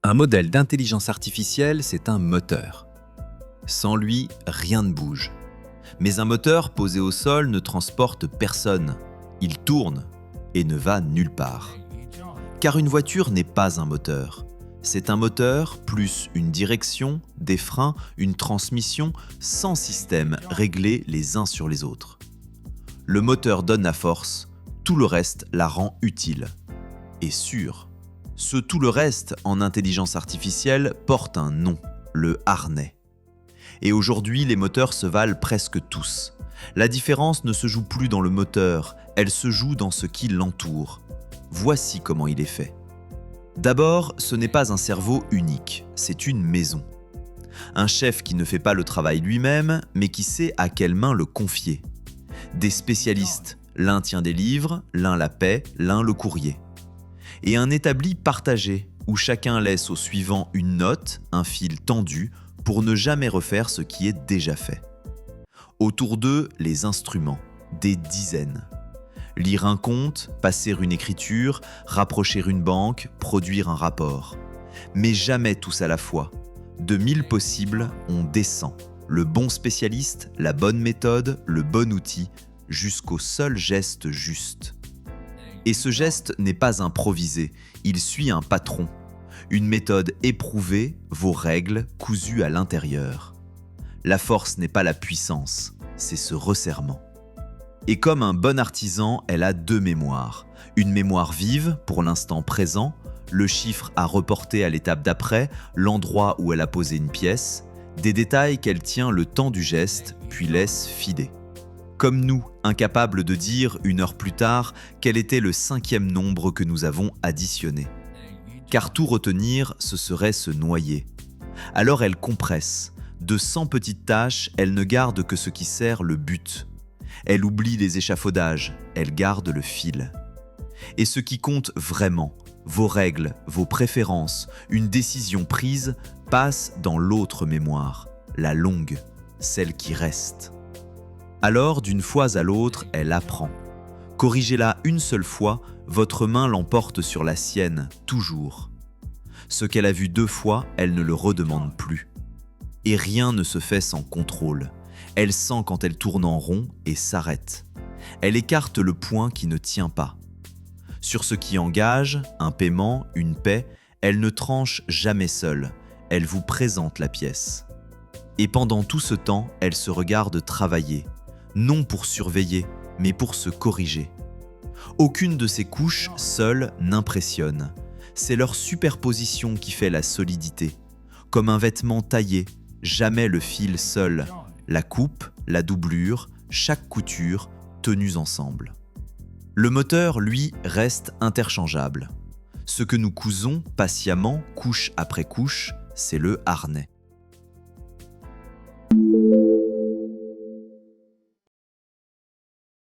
Un modèle d'intelligence artificielle, c'est un moteur. Sans lui, rien ne bouge. Mais un moteur posé au sol ne transporte personne. Il tourne et ne va nulle part. Car une voiture n'est pas un moteur. C'est un moteur plus une direction, des freins, une transmission, sans système réglés les uns sur les autres. Le moteur donne la force, tout le reste la rend utile. Et sûr. Ce tout le reste en intelligence artificielle porte un nom, le harnais. Et aujourd'hui, les moteurs se valent presque tous. La différence ne se joue plus dans le moteur, elle se joue dans ce qui l'entoure. Voici comment il est fait. D'abord, ce n'est pas un cerveau unique, c'est une maison. Un chef qui ne fait pas le travail lui-même, mais qui sait à quelle main le confier. Des spécialistes, l'un tient des livres, l'un la paie, l'un le courrier. Et un établi partagé, où chacun laisse au suivant une note, un fil tendu, pour ne jamais refaire ce qui est déjà fait. Autour d'eux, les instruments, des dizaines. Lire un compte, passer une écriture, rapprocher une banque, produire un rapport. Mais jamais tous à la fois. De 1000 possibles, on descend. Le bon spécialiste, la bonne méthode, le bon outil, jusqu'au seul geste juste. Et ce geste n'est pas improvisé, il suit un patron. Une méthode éprouvée, vos règles cousues à l'intérieur. La force n'est pas la puissance, c'est ce resserrement. Et comme un bon artisan, elle a deux mémoires. Une mémoire vive, pour l'instant présent, le chiffre à reporter à l'étape d'après, l'endroit où elle a posé une pièce, des détails qu'elle tient le temps du geste, puis laisse filer. Comme nous, incapables de dire, une heure plus tard, quel était le 5e nombre que nous avons additionné. Car tout retenir, ce serait se noyer. Alors elle compresse. De 100 petites tâches, elle ne garde que ce qui sert le but. Elle oublie les échafaudages, elle garde le fil. Et ce qui compte vraiment, vos règles, vos préférences, une décision prise, passe dans l'autre mémoire, la longue, celle qui reste. Alors, d'une fois à l'autre, elle apprend. Corrigez-la une seule fois, votre main l'emporte sur la sienne, toujours. Ce qu'elle a vu 2 fois, elle ne le redemande plus. Et rien ne se fait sans contrôle. Elle sent quand elle tourne en rond et s'arrête. Elle écarte le point qui ne tient pas. Sur ce qui engage, un paiement, une paie, elle ne tranche jamais seule. Elle vous présente la pièce. Et pendant tout ce temps, elle se regarde travailler. Non pour surveiller, mais pour se corriger. Aucune de ces couches, seule, n'impressionne. C'est leur superposition qui fait la solidité. Comme un vêtement taillé, jamais le fil seul. La coupe, la doublure, chaque couture, tenues ensemble. Le moteur, lui, reste interchangeable. Ce que nous cousons patiemment, couche après couche, c'est le harnais.